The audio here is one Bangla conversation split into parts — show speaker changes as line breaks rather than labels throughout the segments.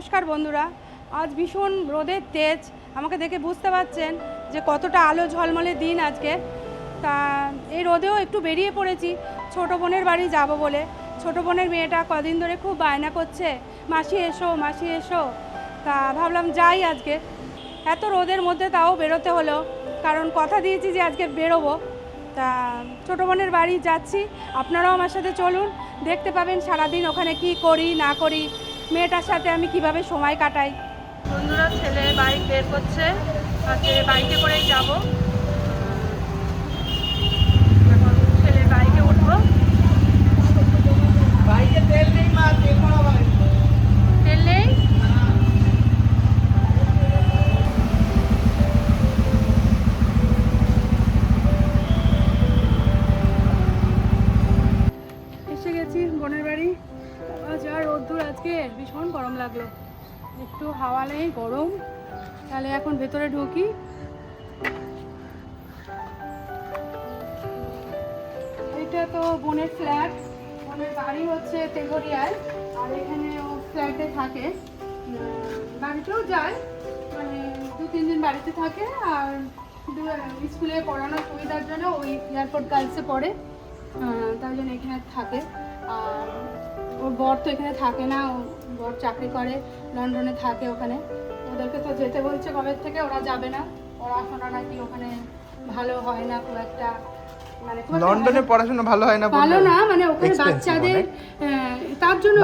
নমস্কার বন্ধুরা। আজ ভীষণ রোদের তেজ, আমাকে দেখে বুঝতে পারছেন যে কতটা আলো ঝলমলে দিন আজকে। তা এই রোদেও একটু বেরিয়ে পড়েছি ছোটো বোনের বাড়ি যাব বলে। ছোটো বোনের মেয়েটা কদিন ধরে খুব বায়না করছে, মাসি এসো মাসি এসো। তা ভাবলাম যাই আজকে, এত রোদের মধ্যে তাও বেরোতে হলো, কারণ কথা দিয়েছি যে আজকে বেরোবো। তা ছোটো বোনের বাড়ি যাচ্ছি, আপনারাও আমার সাথে চলুন, দেখতে পাবেন সারাদিন ওখানে কি করি না করি, মেয়েটার সাথে আমি কিভাবে সময় কাটাই। বন্ধুরা, ছেলে বাইক বের করছে, আজকে বাইকে করেই যাব। এখন ছেলে বাইকে উঠবো।
বাইকে তেল নেই মা, তেল ভরাবো।
তেল নেই? এসে গেছি বোনের বাড়ি। যা রোদ্দুর আজকে, ভীষণ গরম লাগলো, একটু হাওয়া নেই, গরম। তাহলে এখন ভেতরে ঢুকি। এটা তো বোনের ফ্ল্যাট, বোনের বাড়ি হচ্ছে তেঘরিয়ায়, আর এখানে ও ফ্ল্যাটে থাকে। বাড়িতেও যায়, মানে 2-3 দিন বাড়িতে থাকে, আর স্কুলে পড়ানোর সুবিধার জন্য ওই এয়ারপোর্ট গার্লসে পড়ে, তাই জন্য এখানে থাকে। আর ওর বর তো এখানে থাকে না, ও বর চাকরি করে লন্ডনে থাকে ওখানে। ওদেরকে তো যেতে বলছে কবে থেকে, ওরা যাবে না, পড়াশোনা নাকি ওখানে ভালো হয় না খুব একটা, মানে
লন্ডনে পড়াশোনা ভালো হয় না,
ভালো না, মানে ওখানে বাচ্চাদের তার জন্য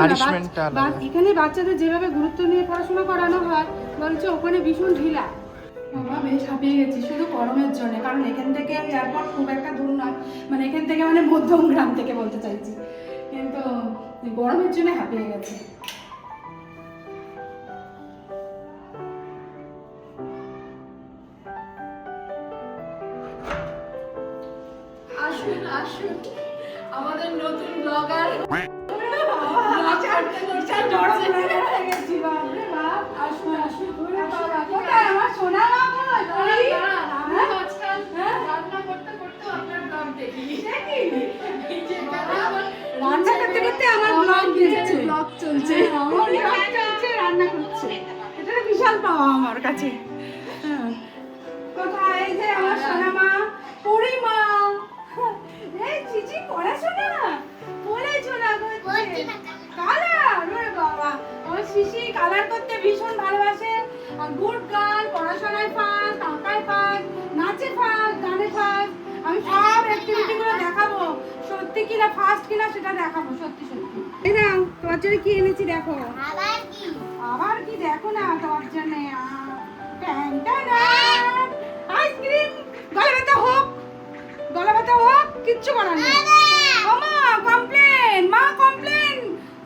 না, এখানে বাচ্চাদের যেভাবে গুরুত্ব নিয়ে পড়াশোনা করানো হয়, বলছে ওখানে ভীষণ ঢিলা। বাবা বেশ হাঁপিয়ে গেছি শুধু গরমের জন্য, কারণ এখান থেকে এয়ারপোর্ট খুব একটা দূর নয়, মানে এখান থেকে মানে মধ্যম গ্রাম থেকে বলতে চাইছি, কিন্তু গরমের জন্য হাঁপিয়ে গেছি। আসুন আসুন আমাদের নতুন ব্লগার। আমার সোনা রান্না করতে করতে আমার ব্লগ চলছে, রান্না করছে, এটা বিশাল পাওয়া আমার কাছে। কোথায় যে আমার সোনা মা, পরিমা, এই চিচি পড়াশোনা পড়াশোনা করছে, কালার, ওরে বাবা, ও শিশি কালার করতে ভীষণ ভালোবাসে, আর গুড গার্ল, পড়াশোনায় ফার্স্ট, আঁকায় ফার্স্ট, নাচে ফার্স্ট, গানে ফার্স্ট। আমি সব অ্যাক্টিভিটি গুলো দেখাবো, সত্যি কিনা ফার্স্ট কিনা সেটা দেখাবো, সত্যি সত্যি। এই নাও তোমার জন্য কি এনেছি দেখো। আবার কি দেখো না তোমার জন্য, আইসক্রিম। গলা ব্যথা হোক, গলা ব্যথা হোক, কিচ্ছু করার নেই। মা কমপ্লেন, মা কমপ্লেন,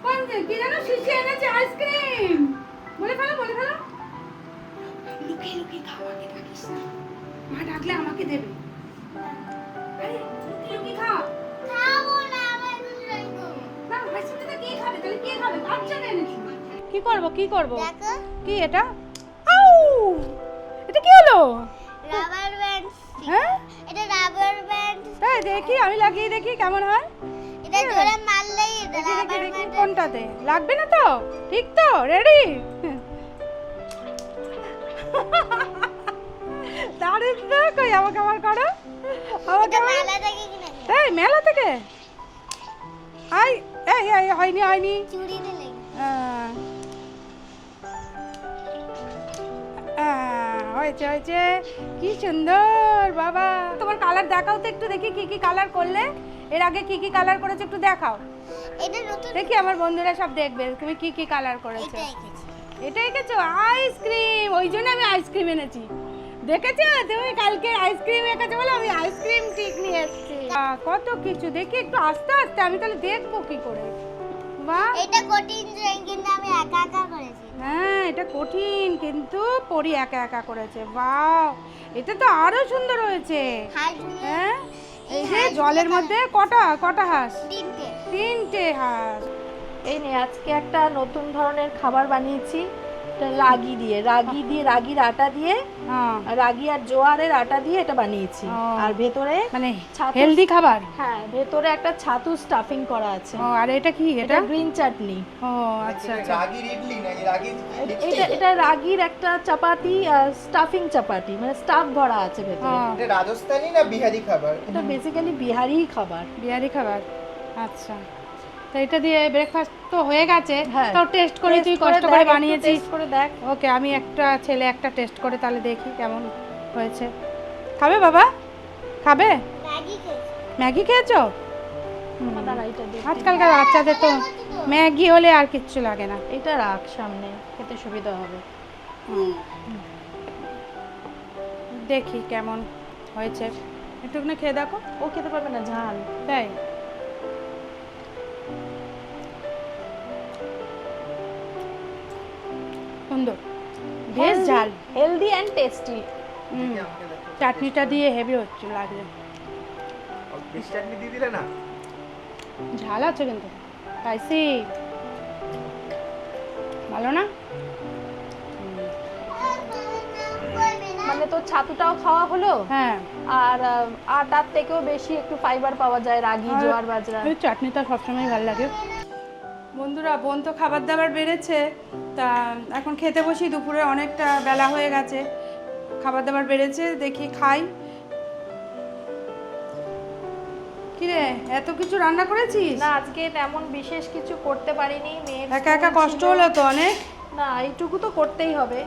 কোন কি জানো শিশি এনেছে আইসক্রিম, বলে ফেলো বলে ফেলো। লুকিয়ে লুকিয়ে খাও, আমাকে ডাকিস না, মা ডাকলে আমাকে দেবে। আরে লুকিয়ে লুকিয়ে খাও। খাবো না, আমার দুধ রাখো না, আইসক্রিমটা কে খাবে, তাহলে কে খাবে, কার জন্য এনেছি। কি করব কি করব, কি এটা? আউ, এটা কি হলো?
Rubber band.
হ্যাঁ,
এটা রাবার ব্যান্ড।
এই দেখি, আমি লাগিয়ে দেখি কেমন হয়।
এটা ধরে মারলেই
দেখি
রাবার
দেখি
ব্যান্ড।
কোনটাতে লাগবে না তো, ঠিক তো, রেডি? দারুণ তো, কই আমাকে আমার করো, আমাকে
এটা মেলা থেকে কিনেছি।
এই মেলা থেকে? আই এই এই হয়নি হয়নি,
চুড়িতে লেগে।
হয়েছে হয়েছে, কি সুন্দর বাবা। তোমার কালার দেখাও তো একটু, দেখি কি কি কালার করলে, এর আগে কি কি কালার করেছো একটু দেখাও,
এটা নতুন।
দেখি আমার বন্ধুরা সব দেখবে তুমি কি কি কালার করেছো।
এটা এঁকেছি।
এটা এঁকেছো আইসক্রিম, ওই জন্য আমি আইসক্রিম এনেছি। দেখেছো তুমি কালকে আইসক্রিম এঁকেছো বলে আমি আইসক্রিম ঠিক নিয়ে এসেছি। কত কিছু, দেখি একটু আস্তে আস্তে, আমি তাহলে দেখবো কি করে। বাহ,
এটা কঠিন ড্রয়িং, কিন্তু আমি একা একা করেছি।
হ্যাঁ এটা কঠিন, কিন্তু পরি একা একা করেছে। বাহ, এটা তো আরো সুন্দর হয়েছে। হ্যাঁ, এই যে জলের মধ্যে কটা কটা হাঁস?
তিনটে।
3টে হাঁস। এই নে, আজকে একটা নতুন ধরনের খাবার বানিয়েছি,
এটা রাগি দিয়ে রাগির আটা দিয়ে
হ্যাঁ
রাগি আর জোয়ারের আটা দিয়ে এটা বানিয়েছি।
ও।
আর ভেতরে
মানে
ছাতু-
হেলদি খাবার।
হ্যাঁ ভেতরে একটা ছাতু স্টাফিং করা আছে।
ও আর এটা কি?
এটা
এটা
গ্রিন চাটনি।
ও আচ্ছা আচ্ছা।
রাগির ইডলি নাকি রাগির
এটা রাগির একটা চাপাতি স্টাফিং চাপাতি, মানে স্টাফ ভরা আছে ভেতরে।
হ্যাঁ
এটা রাজস্থানি না বিহারি খাবার?
এটা বেসিক্যালি বিহারি খাবার।
বিহারি খাবার। আচ্ছা, তো এটা দিয়ে ব্রেকফাস্ট তো হয়ে গেছে,
হ্যাঁ।
তাও টেস্ট করে তুই কষ্ট
দেখ,
করে
একটু
বানিয়েছিস।
taste করে দেখ।
ওকে, আমি একটা ছেলে একটা টেস্ট করে তাহলে দেখি কেমন হয়েছে। খাবে বাবা? খাবে?
ম্যাগি খেয়েছি।
ম্যাগি খেয়েছো?
দাঁড়া, এটা দে।
আজকালকার বাচ্চাদের তো ম্যাগি হলে আর কিচ্ছু লাগে না।
এটা রাখ সামনে, খেতে সুবিধা হবে।
দেখি কেমন হয়েছে, একটুখানি খেয়ে দেখো।
ও খেতে পারবে না, ঝাল।
তাই? সুন্দর, বেশ ঝাল।
Healthy and tasty.
চাটনিটা দিয়ে হেভি হচ্ছে লাগছে।
ফিশ চাটনি দিয়ে দিলে না?
ঝাল আছে কিন্তু, স্পাইসি। ভালো না?
মানে তো ছাতুটাও খাওয়া হলো,
হ্যাঁ,
আর আটার থেকেও বেশি একটু ফাইবার পাওয়া যায় রাগি
আর
জোয়ার বাজরা।
ওই চাটনিটা সবসময় ভালো লাগে। বন্ধুরা, বোন তো খাবার দাবার বেড়েছে, তা এখন খেতে বসি। দুপুরে অনেকটা বেলা হয়ে গেছে, খাবার দাবার বেড়েছে, দেখি খাই। কিরে, এত কিছু রান্না করেছিস?
না, আজকে তেমন বিশেষ কিছু করতে পারিনি। মেয়ে
একা একা কষ্ট হলো তো অনেক।
না, এইটুকু তো করতেই হবে।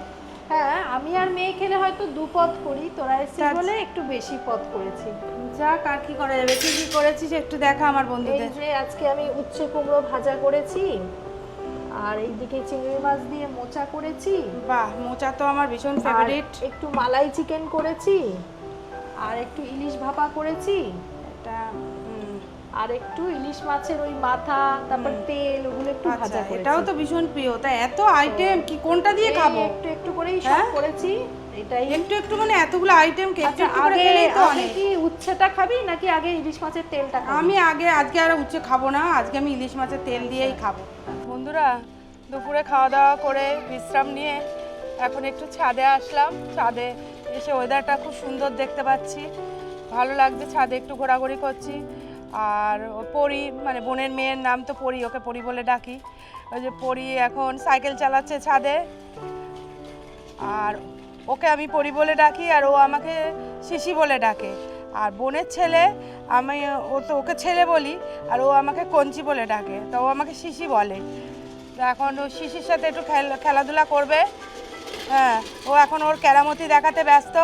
হ্যাঁ, আমি আর মেয়ে খেলে হয়তো 2 পদ করি, তোরা এসে বলে একটু বেশি পদ করেছি।
যাক, আর কি করা যাবে। কি কি করেছিস একটু দেখা আমার
এই
বন্ধুদের।
যে আজকে আমি উচ্ছে কুমড়ো ভাজা করেছি, আর এইদিকে চিংড়ি মাছ দিয়ে মোচা করেছি,
বাহ, মোচা তো আমার ভীষণ
আর
ফেভারিট।
একটু মালাই চিকেন করেছি, আর একটু ইলিশ ভাপা করেছি,
এটা
আর একটু ইলিশ মাছের ওই মাথা, তারপর তেল, ওগুলো একটু
আচ্ছা,
ভাজা করেছি।
এটাও তো ভীষণ প্রিয়। তা এত আইটেম, কি কোনটা দিয়ে
এই
খাবো?
একটু একটু করেই সব
হ্যাঁ?
করেছি। এটাই।
একটু একটু মানে এতগুলো আইটেম কে একটু
আচ্ছা,
একটু করে
আগে
খেলেই তো
আগে
অনেক।
কি উচ্ছেটা খাবি নাকি আগে ইলিশ মাছের তেলটা খাবি?
আমি আজকে আর উচ্ছে খাবো না, আজকে আমি ইলিশ মাছের তেল দিয়েই খাবো। বন্ধুরা, দুপুরে খাওয়া দাওয়া করে বিশ্রাম নিয়ে এখন একটু ছাদে আসলাম। ছাদে এসে ওয়েদারটা খুব সুন্দর দেখতে পাচ্ছি, ভালো লাগছে। ছাদে একটু ঘোরাঘুরি করছি। আর ও পরি, মানে বোনের মেয়ের নাম তো পরি, ওকে পরি বলে ডাকি। ওই যে পরি এখন সাইকেল চালাচ্ছে ছাদে, আর ওকে আমি পরি বলে ডাকি, আর ও আমাকে শিশি বলে ডাকে। আর বোনের ছেলে, আমি ওকে ছেলে বলি, আর ও আমাকে কঞ্চি বলে ডাকে, তো ও আমাকে শিশি বলে। তো এখন ও শিশির সাথে একটু খেলাধুলা করবে। হ্যাঁ, ও এখন ওর কেরামতি দেখাতে ব্যস্ত,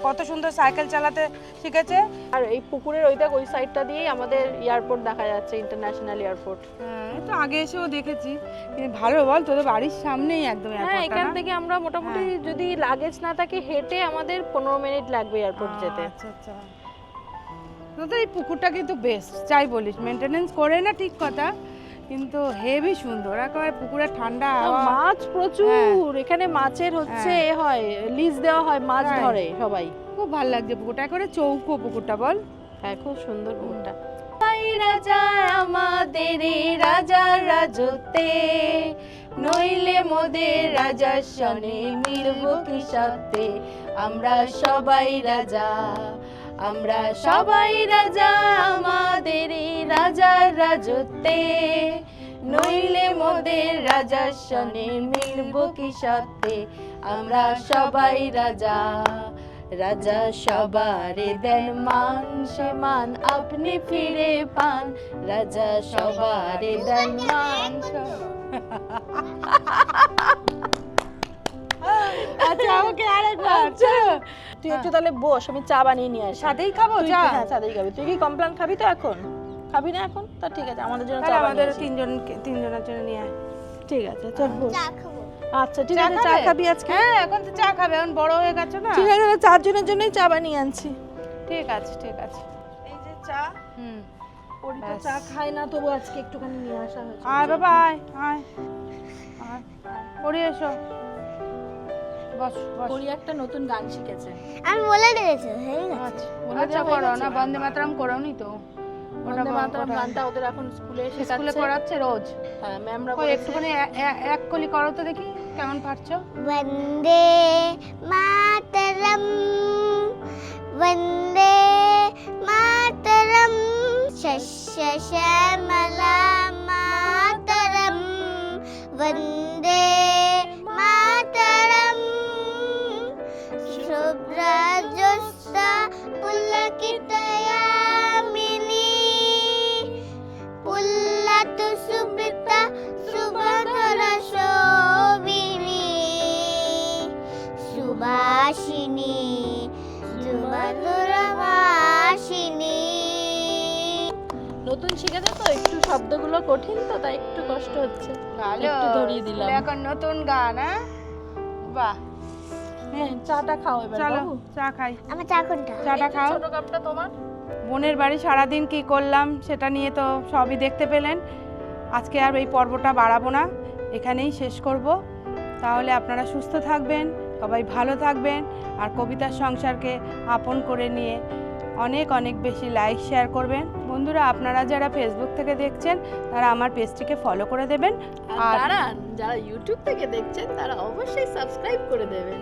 কত সুন্দর সাইকেল চালাতে শিখেছে।
আর এই পুকুরের ওই সাইডটা দিয়েই আমাদের এয়ারপোর্ট দেখা যাচ্ছে, ইন্টারন্যাশনাল এয়ারপোর্ট।
হ্যাঁ, তো আগে এসেও দেখেছি। কিন্তু ভালো বল, তোদের বাড়ির সামনেই একদম
হ্যাঁ,
এয়ারপোর্টটা
এখান
না?
থেকে আমরা মোটামুটি যদি লাগেজ না থাকে হেঁটে আমাদের 15 মিনিট লাগবে এয়ারপোর্ট যেতে।
আচ্ছা আচ্ছা। তোদের এই পুকুরটা কিন্তু বেস্ট, যাই বলিস, মেনটেনেন্স করে না ঠিক কথা, কিন্তু হেভি সুন্দর। একেবারে পুকুরে ঠান্ডা হাওয়া।
মাছ প্রচুর এখানে, মাছের হচ্ছে এ হয়, লিজ দেওয়া হয়, মাছ
তাই?
ধরে সবাই।
খুব ভালো লাগছে পুকুরটা, একেবারে চৌকো পুকুরটা বল।
হ্যাঁ, খুব সুন্দর পুকুরটা। রাজা আমাদের রাজা রাজতে, নইলে মোদের রাজার সনে মিলব কি সাথে। আমরা সবাই রাজা, আমরা সবাই রাজা আমাদের রাজার রাজতে, নইলে মোদের রাজার সনে মিলব কি সাথে। আমরা সবাই রাজা, রাজা সবারে দেন মান, সে মান আপনি ফিরে পান। রাজা সবারে দেন মান।
আচ্ছা, ওকে আরেকবার।
তুই একটু তাহলে বস, আমি চা বানিয়ে নিয়ে আসি।
সাথেই খাবো
তুই
চা?
হ্যাঁ, সাথেই খাবি। তুই কি কমপ্লেন খাবি তো এখন? খাবি না এখন? তা ঠিক আছে, আমাদের জন্য চা
তাহলে
বানিয়ে
আমাদের
আসি।
তিনজনের জন্য নিয়ে আয়।
ঠিক আছে, চল বস।
চা খাবো।
আচ্ছা ঠিক
চা
আছে, চা
খাবে?
খাবি আজকে?
হ্যাঁ, এখন তো চা খাবে, এখন বড় হয়ে গেছে না।
ঠিক আছে, 4 জনের জন্যই চা বানিয়ে আনছি।
ঠিক আছে, ঠিক আছে।
এই যে চা,
হুম,
ওরি তো
ব্যাস।
চা খায় না, তবু আজকে একটুখানি নিয়ে আসা হয়েছে।
আয় বাবা, আয় আয় আয়, পড়ে এসো। বস বস।
ওরি একটা নতুন গান শিখেছে।
আমি বলে দিয়েছি, হয়ে গেছে।
আচ্ছা, বলে
আচ্ছা,
দাও,
হয়ে
করো
গেছে।
না, বন্দে মাতরম করোনি তো?
বন্দে মাতরম গানটা ওদের এখন স্কুলে
স্কুলে
শেখাচ্ছে।
করাচ্ছে রোজ।
হ্যাঁ, ম্যামরা
কই একটুখানি এক কলি করো তো দেখি। কেমন পারছো?
वंदे मातरम वंदे मातरम शस्य श्यामला मातरम वंदे मातरम शुभ्रजस्ता पुलकितयामिनी पुल्लतु सुब्रता सुभद्र शोभिनी सुभाषिनी सुमधुरभाषिनी।
নতুন শিখেছে তো, একটু শব্দগুলো কঠিন তো, তাই একটু কষ্ট হচ্ছে। একটু ধরিয়ে দিলাম।
এখন নতুন গান, হ্যাঁ বাহ।
হ্যাঁ, চাটা খাও এবার
চলো
বাবু।
চা খাই।
আমার চা কোনটা?
চাটা
এই যে
খাও।
ছোট কাপটা তোমার।
বোনের বাড়ি সারাদিন কি করলাম সেটা নিয়ে তো সবই দেখতে পেলেন। আজকে আর এই পর্বটা বাড়াবো না, এখানেই শেষ করব। তাহলে আপনারা সুস্থ থাকবেন, সবাই ভালো থাকবেন, আর কবিতার সংসারকে আপন করে নিয়ে অনেক অনেক বেশি লাইক শেয়ার করবেন। বন্ধুরা, আপনারা যারা ফেসবুক থেকে দেখছেন তারা আমার পেজটিকে ফলো করে দেবেন।
আর দাঁড়ান, যারা ইউটিউব থেকে দেখছেন তারা অবশ্যই সাবস্ক্রাইব করে দেবেন।